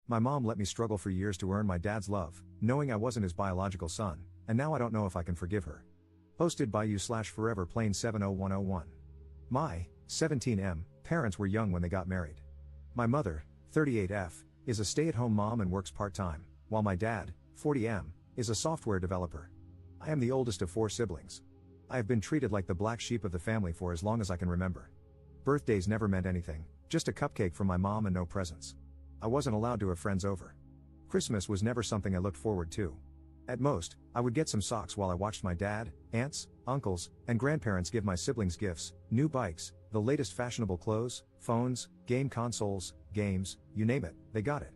My mom let me struggle for years to earn my dad's love, knowing I wasn't his biological son, and now I don't know if I can forgive her. Posted by you/foreverplane70101. My 17M parents were young when they got married. My mother, 38F, is a stay-at-home mom and works part-time, while my dad, 40M, is a software developer. I am the oldest of 4 siblings. I have been treated like the black sheep of the family for as long as I can remember. Birthdays never meant anything, just a cupcake from my mom and no presents. I wasn't allowed to have friends over. Christmas was never something I looked forward to. At most, I would get some socks while I watched my dad, aunts, uncles, and grandparents give my siblings gifts, new bikes, the latest fashionable clothes, phones, game consoles, games, you name it, they got it.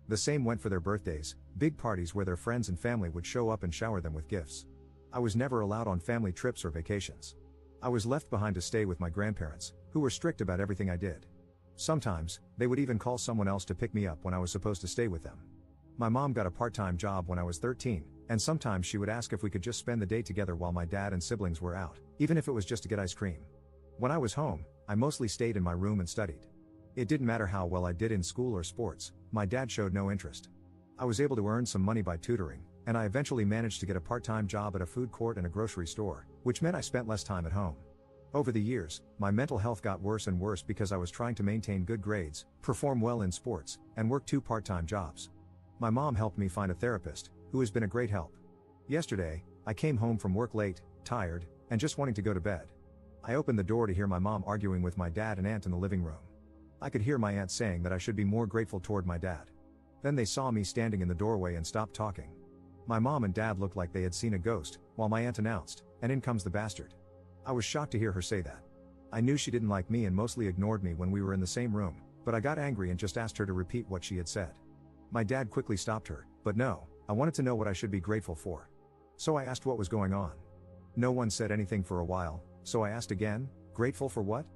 The same went for their birthdays, big parties where their friends and family would show up and shower them with gifts. I was never allowed on family trips or vacations. I was left behind to stay with my grandparents, who were strict about everything I did. Sometimes, they would even call someone else to pick me up when I was supposed to stay with them. My mom got a part-time job when I was 13, and sometimes she would ask if we could just spend the day together while my dad and siblings were out, even if it was just to get ice cream. When I was home, I mostly stayed in my room and studied. It didn't matter how well I did in school or sports, my dad showed no interest. I was able to earn some money by tutoring, and I eventually managed to get a part-time job at a food court and a grocery store, which meant I spent less time at home. Over the years, my mental health got worse and worse because I was trying to maintain good grades, perform well in sports, and work 2 part-time jobs. My mom helped me find a therapist, who has been a great help. Yesterday, I came home from work late, tired, and just wanting to go to bed. I opened the door to hear my mom arguing with my dad and aunt in the living room. I could hear my aunt saying that I should be more grateful toward my dad. Then they saw me standing in the doorway and stopped talking. My mom and dad looked like they had seen a ghost, while my aunt announced, "And in comes the bastard." I was shocked to hear her say that. I knew she didn't like me and mostly ignored me when we were in the same room, but I got angry and just asked her to repeat what she had said. My dad quickly stopped her, but no, I wanted to know what I should be grateful for. So I asked what was going on. No one said anything for a while, so I asked again, grateful for what?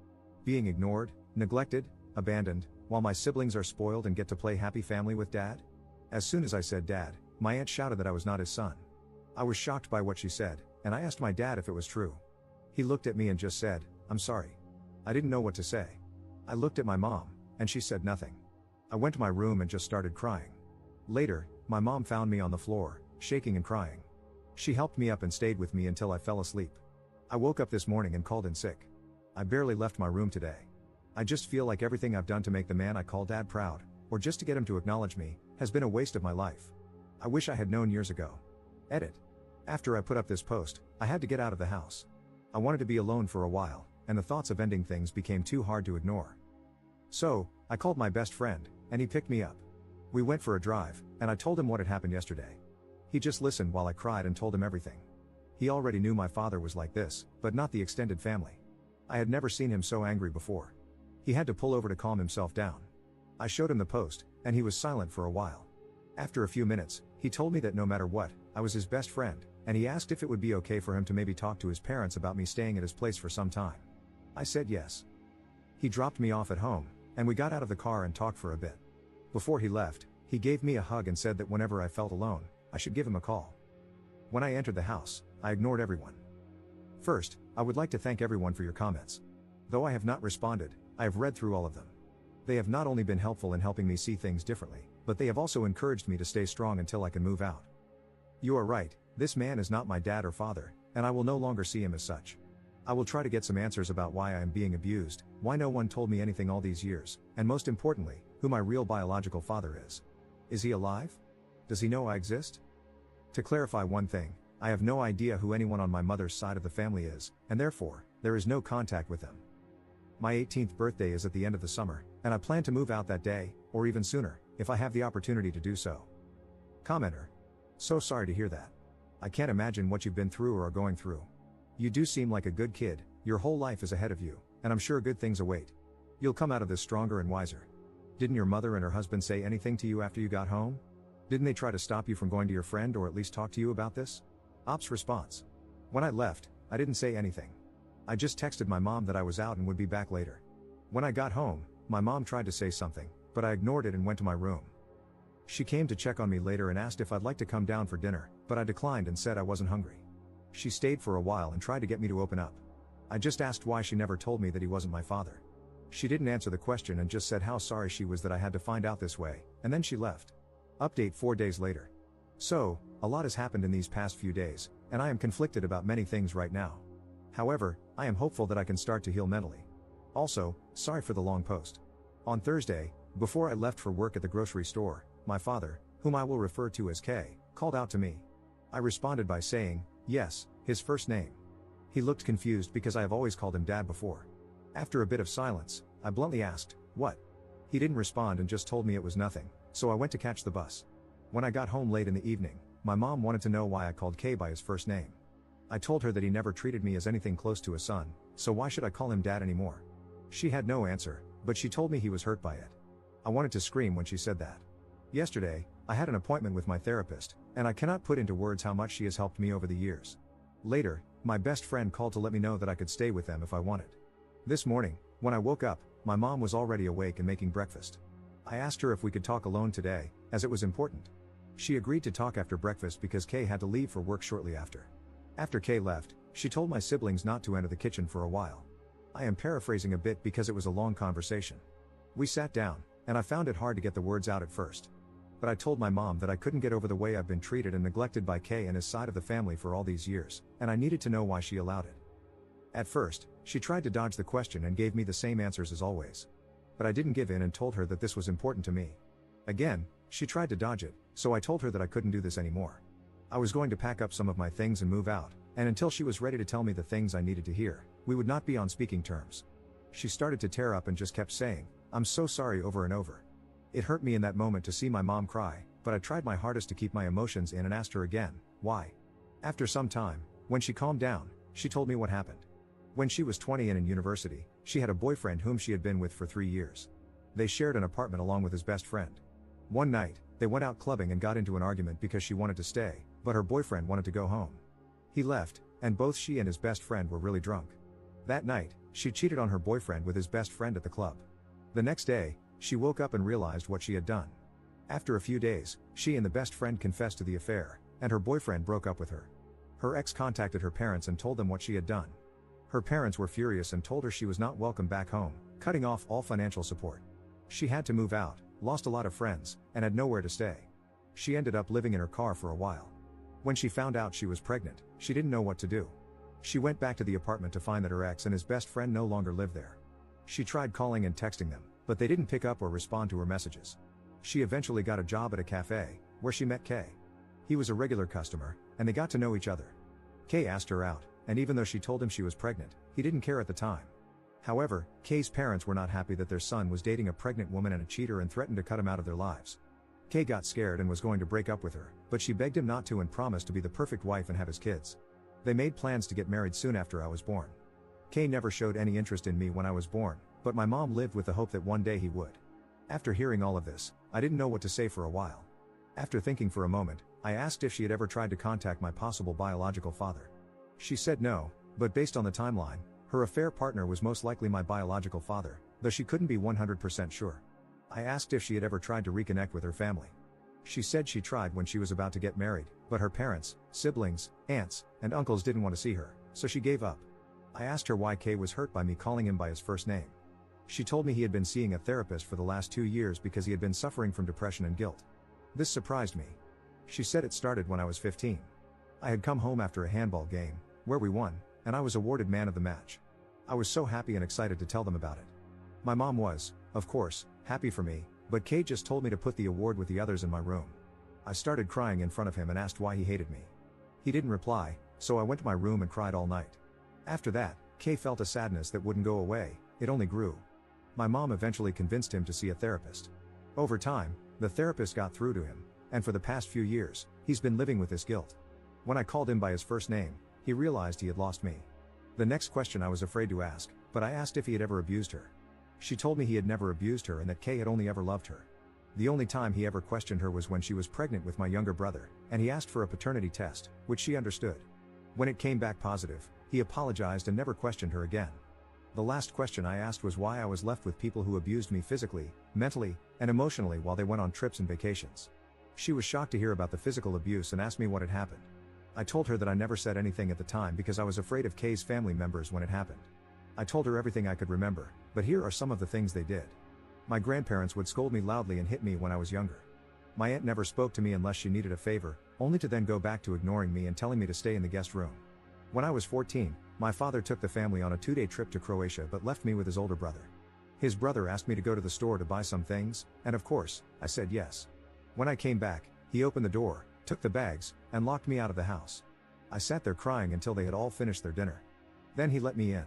Being ignored, neglected, abandoned, while my siblings are spoiled and get to play happy family with dad? As soon as I said dad, my aunt shouted that I was not his son. I was shocked by what she said, and I asked my dad if it was true. He looked at me and just said, "I'm sorry." I didn't know what to say. I looked at my mom, and she said nothing. I went to my room and just started crying. Later, my mom found me on the floor, shaking and crying. She helped me up and stayed with me until I fell asleep. I woke up this morning and called in sick. I barely left my room today. I just feel like everything I've done to make the man I call dad proud, or just to get him to acknowledge me, has been a waste of my life. I wish I had known years ago. Edit. After I put up this post, I had to get out of the house. I wanted to be alone for a while, and the thoughts of ending things became too hard to ignore. So, I called my best friend, and he picked me up. We went for a drive, and I told him what had happened yesterday. He just listened while I cried and told him everything. He already knew my father was like this, but not the extended family. I had never seen him so angry before. He had to pull over to calm himself down. I showed him the post, and he was silent for a while. After a few minutes, he told me that no matter what, I was his best friend, and he asked if it would be okay for him to maybe talk to his parents about me staying at his place for some time. I said yes. He dropped me off at home, and we got out of the car and talked for a bit. Before he left, he gave me a hug and said that whenever I felt alone, I should give him a call. When I entered the house, I ignored everyone. First, I would like to thank everyone for your comments. Though I have not responded, I have read through all of them. They have not only been helpful in helping me see things differently, but they have also encouraged me to stay strong until I can move out. You are right, this man is not my dad or father, and I will no longer see him as such. I will try to get some answers about why I am being abused, why no one told me anything all these years, and most importantly, who my real biological father is. Is he alive? Does he know I exist? To clarify one thing, I have no idea who anyone on my mother's side of the family is, and therefore, there is no contact with them. My 18th birthday is at the end of the summer, and I plan to move out that day, or even sooner, if I have the opportunity to do so. Commenter. So sorry to hear that. I can't imagine what you've been through or are going through. You do seem like a good kid, your whole life is ahead of you, and I'm sure good things await. You'll come out of this stronger and wiser. Didn't your mother and her husband say anything to you after you got home? Didn't they try to stop you from going to your friend or at least talk to you about this? Ops response. When I left, I didn't say anything. I just texted my mom that I was out and would be back later. When I got home, my mom tried to say something, but I ignored it and went to my room. She came to check on me later and asked if I'd like to come down for dinner, but I declined and said I wasn't hungry. She stayed for a while and tried to get me to open up. I just asked why she never told me that he wasn't my father. She didn't answer the question and just said how sorry she was that I had to find out this way, And then she left. Update 4 days later. So, a lot has happened in these past few days, and I am conflicted about many things right now. However, I am hopeful that I can start to heal mentally. Also, sorry for the long post. On Thursday, before I left for work at the grocery store, my father, whom I will refer to as K, called out to me. I responded by saying, yes, his first name. He looked confused because I have always called him Dad before. After a bit of silence, I bluntly asked, what? He didn't respond and just told me it was nothing, so I went to catch the bus. When I got home late in the evening, my mom wanted to know why I called K by his first name. I told her that he never treated me as anything close to a son, so why should I call him Dad anymore? She had no answer, but she told me he was hurt by it. I wanted to scream when she said that. Yesterday, I had an appointment with my therapist, and I cannot put into words how much she has helped me over the years. Later, my best friend called to let me know that I could stay with them if I wanted. This morning, when I woke up, my mom was already awake and making breakfast. I asked her if we could talk alone today, as it was important. She agreed to talk after breakfast because Kay had to leave for work shortly after. After Kay left, she told my siblings not to enter the kitchen for a while. I am paraphrasing a bit because it was a long conversation. We sat down, and I found it hard to get the words out at first. But I told my mom that I couldn't get over the way I've been treated and neglected by Kay and his side of the family for all these years, and I needed to know why she allowed it. At first, she tried to dodge the question and gave me the same answers as always. But I didn't give in and told her that this was important to me. Again, she tried to dodge it, so I told her that I couldn't do this anymore. I was going to pack up some of my things and move out, and until she was ready to tell me the things I needed to hear, we would not be on speaking terms. She started to tear up and just kept saying, "I'm so sorry," over and over. It hurt me in that moment to see my mom cry, but I tried my hardest to keep my emotions in and asked her again, why? After some time, when she calmed down, she told me what happened. When she was 20 and in university, she had a boyfriend whom she had been with for 3 years. They shared an apartment along with his best friend. One night, they went out clubbing and got into an argument because she wanted to stay, but her boyfriend wanted to go home. He left, and both she and his best friend were really drunk. That night, she cheated on her boyfriend with his best friend at the club. The next day, she woke up and realized what she had done. After a few days, she and the best friend confessed to the affair, and her boyfriend broke up with her. Her ex contacted her parents and told them what she had done. Her parents were furious and told her she was not welcome back home, cutting off all financial support. She had to move out, lost a lot of friends, and had nowhere to stay. She ended up living in her car for a while. When she found out she was pregnant, she didn't know what to do. She went back to the apartment to find that her ex and his best friend no longer lived there. She tried calling and texting them, but they didn't pick up or respond to her messages. She eventually got a job at a cafe, where she met Kay. He was a regular customer, and they got to know each other. Kay asked her out, and even though she told him she was pregnant, he didn't care at the time. However, Kay's parents were not happy that their son was dating a pregnant woman and a cheater and threatened to cut him out of their lives. Kay got scared and was going to break up with her, but she begged him not to and promised to be the perfect wife and have his kids. They made plans to get married soon after I was born. Kay never showed any interest in me when I was born, but my mom lived with the hope that one day he would. After hearing all of this, I didn't know what to say for a while. After thinking for a moment, I asked if she had ever tried to contact my possible biological father. She said no, but based on the timeline, her affair partner was most likely my biological father, though she couldn't be 100% sure. I asked if she had ever tried to reconnect with her family. She said she tried when she was about to get married, but her parents, siblings, aunts, and uncles didn't want to see her, so she gave up. I asked her why Kay was hurt by me calling him by his first name. She told me he had been seeing a therapist for the last 2 years because he had been suffering from depression and guilt. This surprised me. She said it started when I was 15. I had come home after a handball game, where we won, and I was awarded man of the match. I was so happy and excited to tell them about it. My mom was, of course, happy for me, but Kay just told me to put the award with the others in my room. I started crying in front of him and asked why he hated me. He didn't reply, so I went to my room and cried all night. After that, Kay felt a sadness that wouldn't go away, it only grew. My mom eventually convinced him to see a therapist. Over time, the therapist got through to him, and for the past few years, he's been living with this guilt. When I called him by his first name, he realized he had lost me. The next question I was afraid to ask, but I asked if he had ever abused her. She told me he had never abused her and that Kay had only ever loved her. The only time he ever questioned her was when she was pregnant with my younger brother, and he asked for a paternity test, which she understood. When it came back positive, he apologized and never questioned her again. The last question I asked was why I was left with people who abused me physically, mentally, and emotionally while they went on trips and vacations. She was shocked to hear about the physical abuse and asked me what had happened. I told her that I never said anything at the time because I was afraid of Kay's family members when it happened. I told her everything I could remember, but here are some of the things they did. My grandparents would scold me loudly and hit me when I was younger. My aunt never spoke to me unless she needed a favor, only to then go back to ignoring me and telling me to stay in the guest room. When I was 14, my father took the family on a 2-day trip to Croatia but left me with his older brother. His brother asked me to go to the store to buy some things, and of course, I said yes. When I came back, he opened the door, took the bags, and locked me out of the house. I sat there crying until they had all finished their dinner. Then he let me in.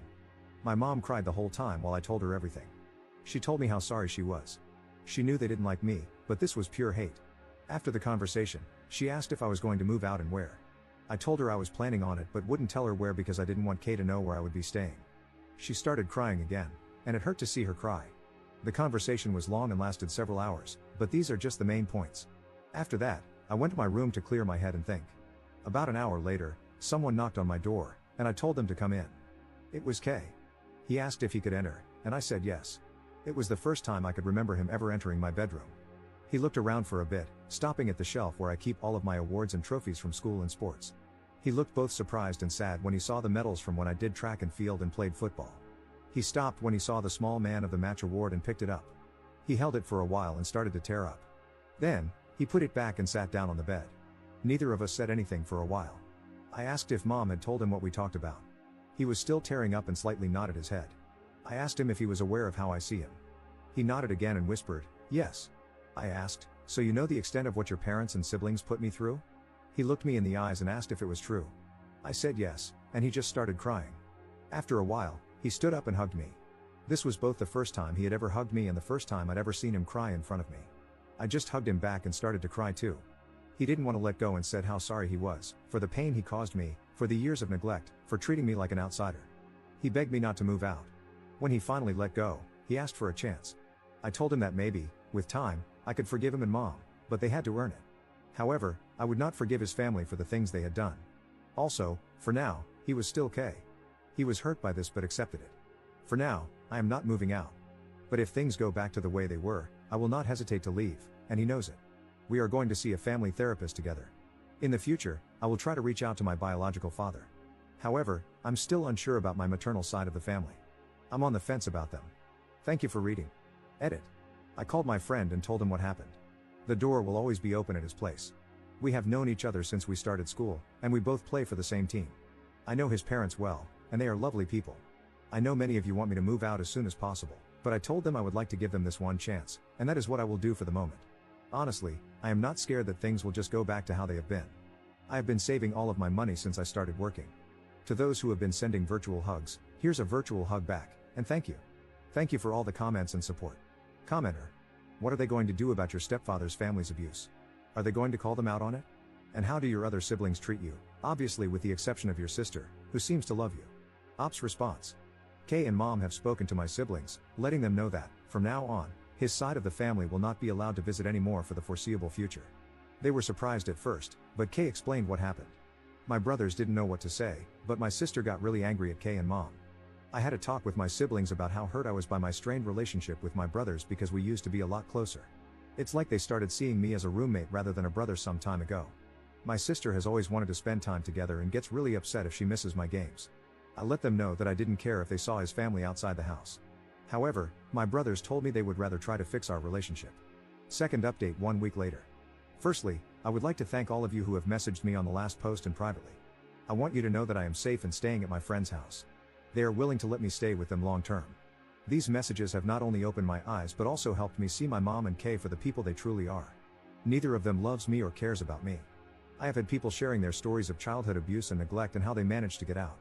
My mom cried the whole time while I told her everything. She told me how sorry she was. She knew they didn't like me, but this was pure hate. After the conversation, she asked if I was going to move out and where. I told her I was planning on it but wouldn't tell her where because I didn't want Kay to know where I would be staying. She started crying again, and it hurt to see her cry. The conversation was long and lasted several hours, but these are just the main points. After that, I went to my room to clear my head and think. About an hour later, someone knocked on my door, and I told them to come in. It was Kay. He asked if he could enter, and I said yes. It was the first time I could remember him ever entering my bedroom. He looked around for a bit, stopping at the shelf where I keep all of my awards and trophies from school and sports. He looked both surprised and sad when he saw the medals from when I did track and field and played football. He stopped when he saw the small man of the match award and picked it up. He held it for a while and started to tear up. Then, he put it back and sat down on the bed. Neither of us said anything for a while. I asked if Mom had told him what we talked about. He was still tearing up and slightly nodded his head. I asked him if he was aware of how I see him. He nodded again and whispered, yes. I asked, so you know the extent of what your parents and siblings put me through? He looked me in the eyes and asked if it was true. I said yes, and he just started crying. After a while, he stood up and hugged me. This was both the first time he had ever hugged me and the first time I'd ever seen him cry in front of me. I just hugged him back and started to cry too. He didn't want to let go and said how sorry he was, for the pain he caused me, for the years of neglect, for treating me like an outsider. He begged me not to move out. When he finally let go, he asked for a chance. I told him that maybe, with time, I could forgive him and Mom, but they had to earn it. However, I would not forgive his family for the things they had done. Also, for now, he was still Kay. He was hurt by this but accepted it. For now, I am not moving out. But if things go back to the way they were, I will not hesitate to leave, and he knows it. We are going to see a family therapist together. In the future, I will try to reach out to my biological father. However, I'm still unsure about my maternal side of the family. I'm on the fence about them. Thank you for reading. Edit. I called my friend and told him what happened. The door will always be open at his place. We have known each other since we started school, and we both play for the same team. I know his parents well, and they are lovely people. I know many of you want me to move out as soon as possible, but I told them I would like to give them this one chance, and that is what I will do for the moment. Honestly, I am not scared that things will just go back to how they have been. I have been saving all of my money since I started working. To those who have been sending virtual hugs, here's a virtual hug back, and thank you. Thank you for all the comments and support. Commenter. What are they going to do about your stepfather's family's abuse? Are they going to call them out on it? And how do your other siblings treat you, obviously with the exception of your sister, who seems to love you? Ops response. Kay and Mom have spoken to my siblings, letting them know that, from now on, his side of the family will not be allowed to visit anymore for the foreseeable future. They were surprised at first, but Kay explained what happened. My brothers didn't know what to say, but my sister got really angry at Kay and Mom. I had a talk with my siblings about how hurt I was by my strained relationship with my brothers because we used to be a lot closer. It's like they started seeing me as a roommate rather than a brother some time ago. My sister has always wanted to spend time together and gets really upset if she misses my games. I let them know that I didn't care if they saw his family outside the house. However, my brothers told me they would rather try to fix our relationship. Second update 1 week later. Firstly, I would like to thank all of you who have messaged me on the last post and privately. I want you to know that I am safe and staying at my friend's house. They are willing to let me stay with them long term. These messages have not only opened my eyes but also helped me see my mom and Kay for the people they truly are. Neither of them loves me or cares about me. I have had people sharing their stories of childhood abuse and neglect and how they managed to get out.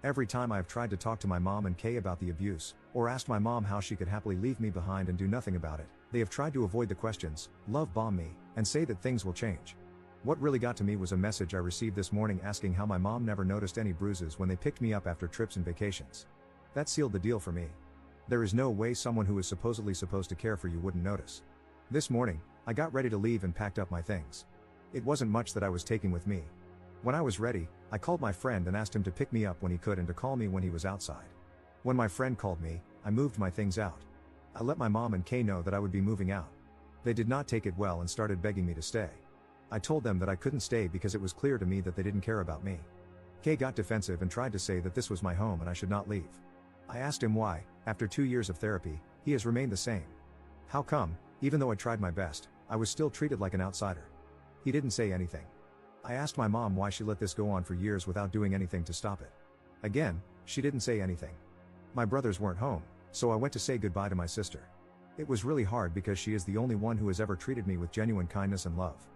Every time I have tried to talk to my mom and Kay about the abuse, or asked my mom how she could happily leave me behind and do nothing about it, they have tried to avoid the questions, love bomb me, and say that things will change. What really got to me was a message I received this morning asking how my mom never noticed any bruises when they picked me up after trips and vacations. That sealed the deal for me. There is no way someone who is supposedly supposed to care for you wouldn't notice. This morning, I got ready to leave and packed up my things. It wasn't much that I was taking with me. When I was ready, I called my friend and asked him to pick me up when he could and to call me when he was outside. When my friend called me, I moved my things out. I let my mom and Kay know that I would be moving out. They did not take it well and started begging me to stay. I told them that I couldn't stay because it was clear to me that they didn't care about me. Kay got defensive and tried to say that this was my home and I should not leave. I asked him why, after 2 years of therapy, he has remained the same. How come, even though I tried my best, I was still treated like an outsider? He didn't say anything. I asked my mom why she let this go on for years without doing anything to stop it. Again, she didn't say anything. My brothers weren't home, so I went to say goodbye to my sister. It was really hard because she is the only one who has ever treated me with genuine kindness and love.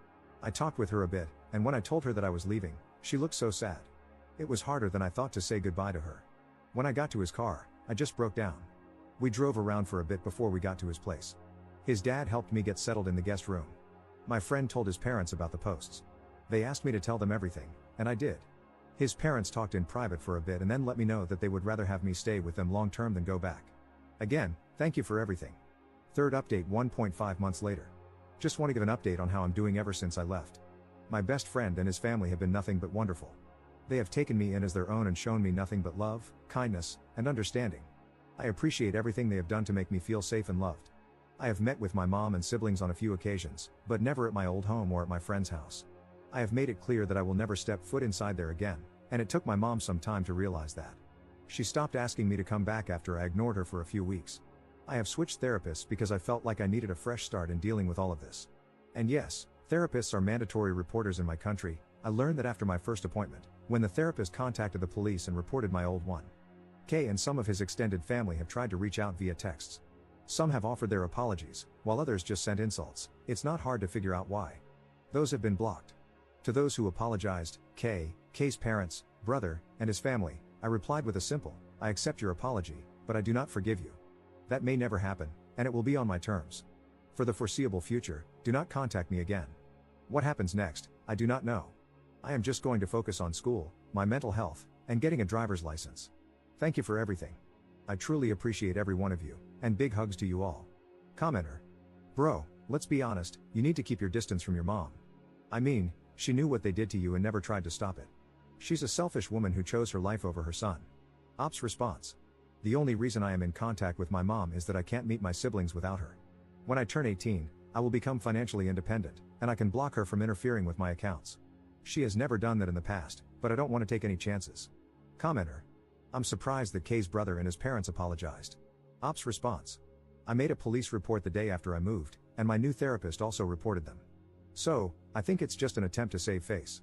I talked with her a bit, and when I told her that I was leaving, she looked so sad. It was harder than I thought to say goodbye to her. When I got to his car, I just broke down. We drove around for a bit before we got to his place. His dad helped me get settled in the guest room. My friend told his parents about the posts. They asked me to tell them everything, and I did. His parents talked in private for a bit and then let me know that they would rather have me stay with them long term than go back. Again, thank you for everything. Third update 1.5 months later. Just want to give an update on how I'm doing ever since I left. My best friend and his family have been nothing but wonderful. They have taken me in as their own and shown me nothing but love, kindness, and understanding. I appreciate everything they have done to make me feel safe and loved. I have met with my mom and siblings on a few occasions, but never at my old home or at my friend's house. I have made it clear that I will never step foot inside there again, and it took my mom some time to realize that. She stopped asking me to come back after I ignored her for a few weeks. I have switched therapists because I felt like I needed a fresh start in dealing with all of this. And yes, therapists are mandatory reporters in my country. I learned that after my first appointment, when the therapist contacted the police and reported my old one. Kay and some of his extended family have tried to reach out via texts. Some have offered their apologies, while others just sent insults. It's not hard to figure out why. Those have been blocked. To those who apologized, Kay's parents, brother, and his family, I replied with a simple, I accept your apology, but I do not forgive you. That may never happen, and it will be on my terms. For the foreseeable future, do not contact me again. What happens next, I do not know. I am just going to focus on school, my mental health, and getting a driver's license. Thank you for everything. I truly appreciate every one of you, and big hugs to you all. Commenter. Bro, let's be honest, you need to keep your distance from your mom. I mean, she knew what they did to you and never tried to stop it. She's a selfish woman who chose her life over her son. Ops response. The only reason I am in contact with my mom is that I can't meet my siblings without her. When I turn 18, I will become financially independent, and I can block her from interfering with my accounts. She has never done that in the past, but I don't want to take any chances. Commenter. I'm surprised that Kay's brother and his parents apologized. Ops response. I made a police report the day after I moved, and my new therapist also reported them. So, I think it's just an attempt to save face.